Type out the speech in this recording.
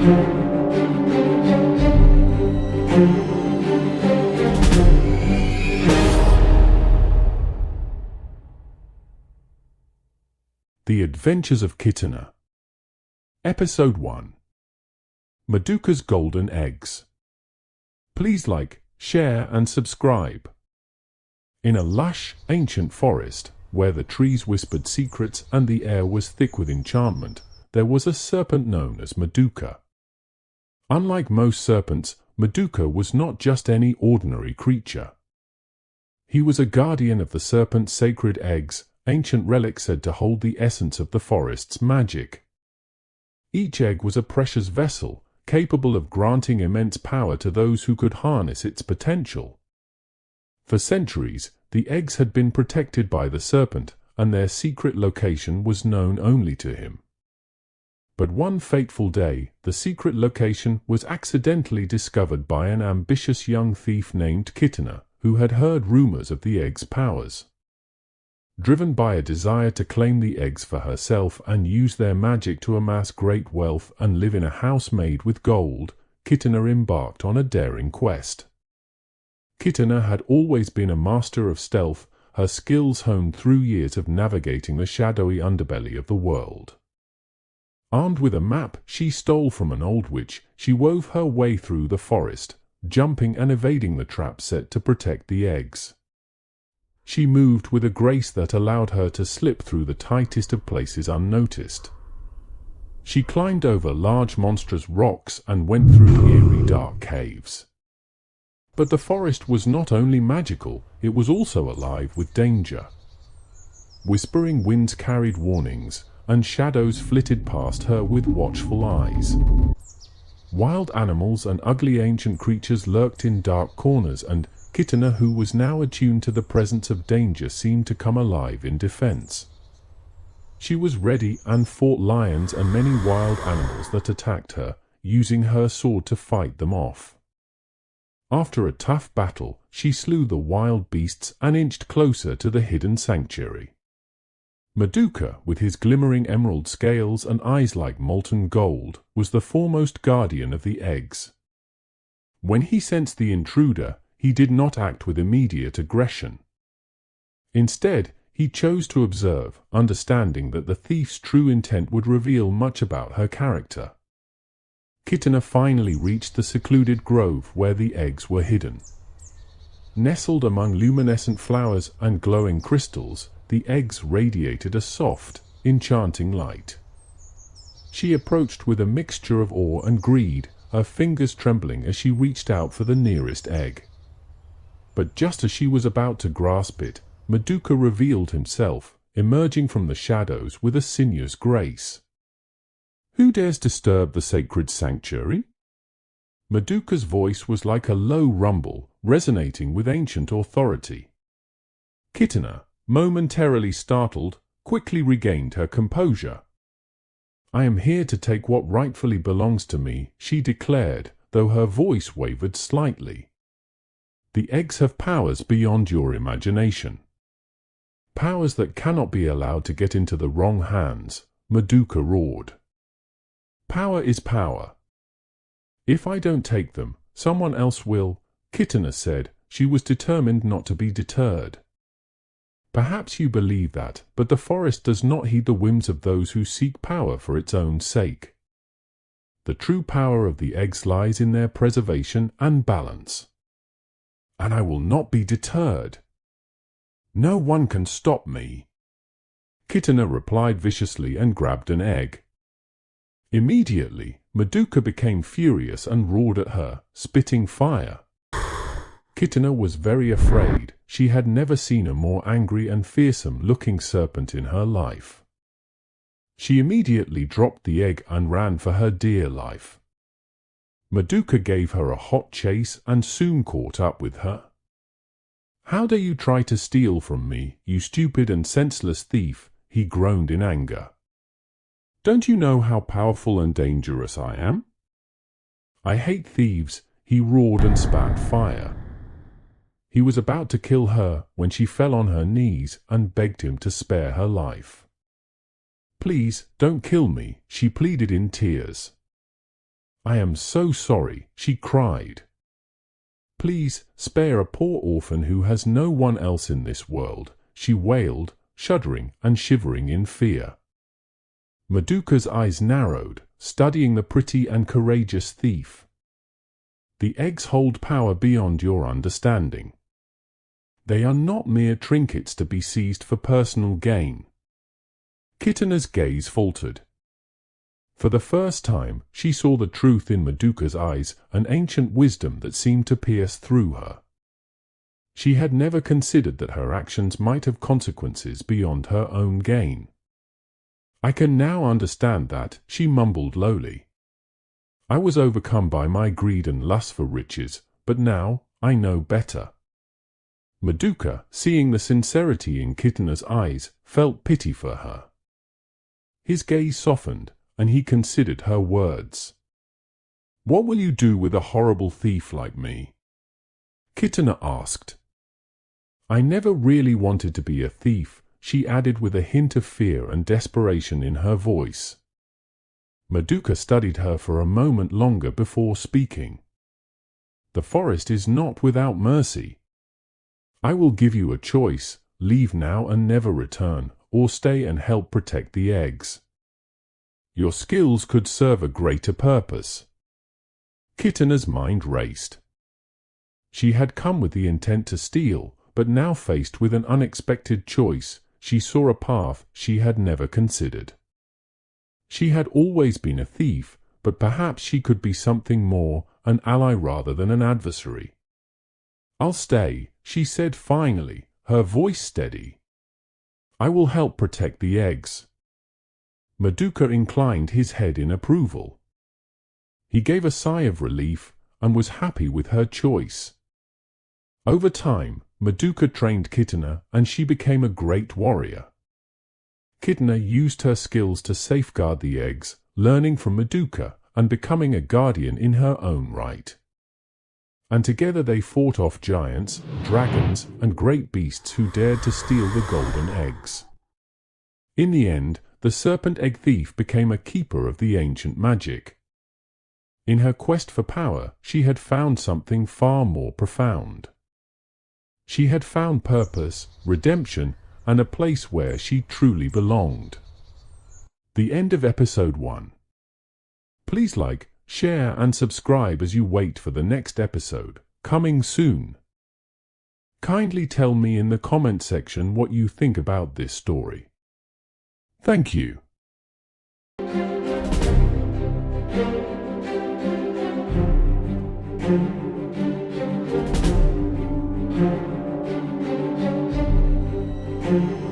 The Adventures of Kitana. Episode 1. Meduka's Golden Eggs. Please like, share and subscribe. In a lush, ancient forest, where the trees whispered secrets and the air was thick with enchantment, there was a serpent known as Meduka. Unlike most serpents, Meduka was not just any ordinary creature. He was a guardian of the serpent's sacred eggs, ancient relics said to hold the essence of the forest's magic. Each egg was a precious vessel, capable of granting immense power to those who could harness its potential. For centuries, the eggs had been protected by the serpent, and their secret location was known only to him. But one fateful day, the secret location was accidentally discovered by an ambitious young thief named Kitana, who had heard rumors of the eggs' powers. Driven by a desire to claim the eggs for herself and use their magic to amass great wealth and live in a house made with gold, Kitana embarked on a daring quest. Kitana had always been a master of stealth, her skills honed through years of navigating the shadowy underbelly of the world. Armed with a map she stole from an old witch, she wove her way through the forest, jumping and evading the traps set to protect the eggs. She moved with a grace that allowed her to slip through the tightest of places unnoticed. She climbed over large monstrous rocks and went through eerie dark caves. But the forest was not only magical, it was also alive with danger. Whispering winds carried warnings, and shadows flitted past her with watchful eyes. Wild animals and ugly ancient creatures lurked in dark corners, and Kitana, who was now attuned to the presence of danger, seemed to come alive in defense. She was ready and fought lions and many wild animals that attacked her, using her sword to fight them off. After a tough battle, she slew the wild beasts and inched closer to the hidden sanctuary. Meduka, with his glimmering emerald scales and eyes like molten gold, was the foremost guardian of the eggs. When he sensed the intruder, he did not act with immediate aggression. Instead, he chose to observe, understanding that the thief's true intent would reveal much about her character. Kitana finally reached the secluded grove where the eggs were hidden. Nestled among luminescent flowers and glowing crystals, the eggs radiated a soft, enchanting light. She approached with a mixture of awe and greed, her fingers trembling as she reached out for the nearest egg. But just as she was about to grasp it, Meduka revealed himself, emerging from the shadows with a sinuous grace. "Who dares disturb the sacred sanctuary?" Meduka's voice was like a low rumble, resonating with ancient authority. Kitana, momentarily startled, quickly regained her composure. "I am here to take what rightfully belongs to me," she declared, though her voice wavered slightly. "The eggs have powers beyond your imagination. Powers that cannot be allowed to get into the wrong hands," Meduka roared. "Power is power. If I don't take them, someone else will," Kitana said. She was determined not to be deterred. "Perhaps you believe that, but the forest does not heed the whims of those who seek power for its own sake. The true power of the eggs lies in their preservation and balance. And I will not be deterred. No one can stop me." Kitana replied viciously and grabbed an egg. Immediately, Meduka became furious and roared at her, spitting fire. Kitana was very afraid. She had never seen a more angry and fearsome-looking serpent in her life. She immediately dropped the egg and ran for her dear life. Meduka gave her a hot chase and soon caught up with her. "How dare you try to steal from me, you stupid and senseless thief?" he groaned in anger. "Don't you know how powerful and dangerous I am?" "I hate thieves," he roared and spat fire. He was about to kill her when she fell on her knees and begged him to spare her life. "Please, don't kill me," she pleaded in tears. I am so sorry, she cried. Please spare a poor orphan who has no one else in this world, she wailed, shuddering and shivering in fear. Meduka's eyes narrowed, studying the pretty and courageous thief. The eggs hold power beyond your understanding. They are not mere trinkets to be seized for personal gain. Kitana's gaze faltered. For the first time, she saw the truth in Meduka's eyes, an ancient wisdom that seemed to pierce through her. She had never considered that her actions might have consequences beyond her own gain. I can now understand that, she mumbled lowly. I was overcome by my greed and lust for riches, but now I know better. Meduka, seeing the sincerity in Kitana's eyes, felt pity for her. His gaze softened, and he considered her words. What will you do with a horrible thief like me? Kitana asked. I never really wanted to be a thief, she added with a hint of fear and desperation in her voice. Meduka studied her for a moment longer before speaking. The forest is not without mercy. I will give you a choice, leave now and never return, or stay and help protect the eggs. Your skills could serve a greater purpose. Kitana's mind raced. She had come with the intent to steal, but now faced with an unexpected choice, she saw a path she had never considered. She had always been a thief, but perhaps she could be something more, an ally rather than an adversary. I'll stay, she said finally, her voice steady. I will help protect the eggs. Meduka inclined his head in approval. He gave a sigh of relief and was happy with her choice. Over time, Meduka trained Kitana and she became a great warrior. Kitana used her skills to safeguard the eggs, learning from Meduka and becoming a guardian in her own right. And together they fought off giants, dragons, and great beasts who dared to steal the golden eggs. In the end, the serpent egg thief became a keeper of the ancient magic. In her quest for power, she had found something far more profound. She had found purpose, redemption, and a place where she truly belonged. The end of episode 1. Please like, share, and subscribe as you wait for the next episode, coming soon. Kindly tell me in the comment section what you think about this story. Thank you. Thank you.